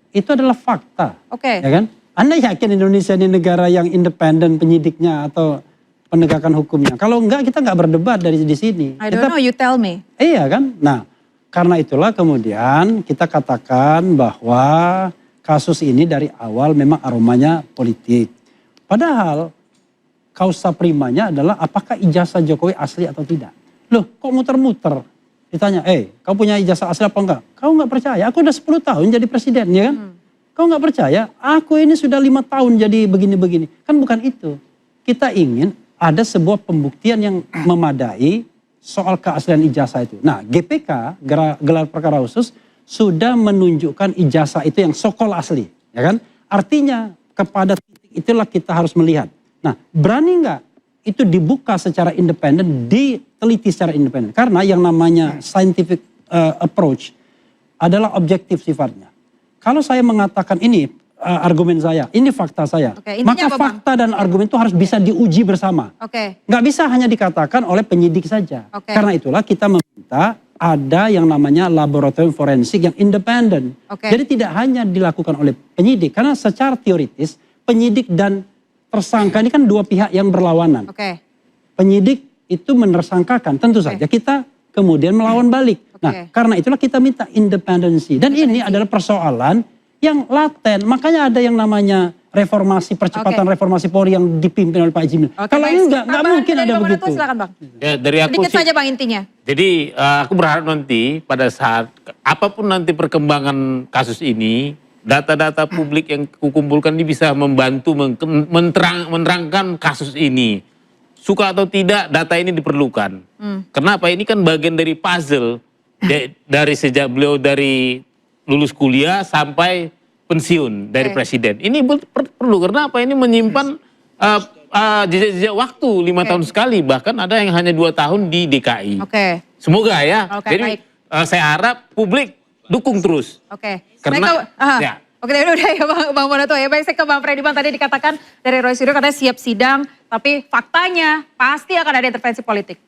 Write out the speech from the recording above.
itu adalah fakta. Oke. Ya kan? Anda yakin Indonesia ini negara yang independen penyidiknya atau penegakan hukumnya? Kalau enggak, kita enggak berdebat dari di sini. I don't know, you tell me. Iya kan? Nah, karena itulah kemudian kita katakan bahwa kasus ini dari awal memang aromanya politik. Padahal kausa primanya adalah apakah ijazah Jokowi asli atau tidak. Loh, kok muter-muter? Ditanya, kau punya ijazah asli apa enggak? Kau enggak percaya, aku udah 10 tahun jadi presiden, ya kan? Kau enggak percaya, aku ini sudah 5 tahun jadi begini-begini. Kan bukan itu. Kita ingin ada sebuah pembuktian yang memadai soal keaslian ijazah itu. Nah, GPK, gelar perkara khusus, sudah menunjukkan ijazah itu yang sokol asli. Ya kan? Artinya kepada titik itulah kita harus melihat. Nah, berani enggak itu dibuka secara independen, diteliti secara independen. Karena yang namanya scientific approach adalah objektif sifatnya. Kalau saya mengatakan ini argumen saya, ini fakta saya. Oke, maka apa, fakta dan argumen itu harus bisa diuji bersama. Oke. Nggak bisa hanya dikatakan oleh penyidik saja. Oke. Karena itulah kita meminta ada yang namanya laboratorium forensik yang independen. Oke. Jadi tidak hanya dilakukan oleh penyidik. Karena secara teoritis penyidik dan tersangka ini kan dua pihak yang berlawanan. Oke. Penyidik itu menersangkakan, tentu saja kita kemudian melawan balik. Nah, karena itulah kita minta independensi. Dan ini adalah persoalan yang laten. Makanya ada yang namanya reformasi, percepatan reformasi Polri yang dipimpin oleh Pak Jimli. Kalau enggak mungkin ada begitu. Silakan, Bang. Ya, dari aku Sedikit sih, saja, Bang, intinya. Jadi aku berharap nanti pada saat apapun nanti perkembangan kasus ini, data-data publik yang kukumpulkan ini bisa membantu menerangkan kasus ini. Suka atau tidak data ini diperlukan. Kenapa? Ini kan bagian dari puzzle dari sejak beliau dari lulus kuliah sampai pensiun dari presiden. Ini perlu karena apa? Ini menyimpan jejak-jejak waktu 5 tahun sekali, bahkan ada yang hanya 2 tahun di DKI. Oke. Semoga ya. Oke, Jadi baik. saya harap publik dukung terus. Oke. Karena ya. Oke, udah ya Bang Monato ya. Baik, saya ke Bang Fredy. Bang, tadi dikatakan dari Roy Suryo katanya siap sidang, tapi faktanya pasti akan ada intervensi politik.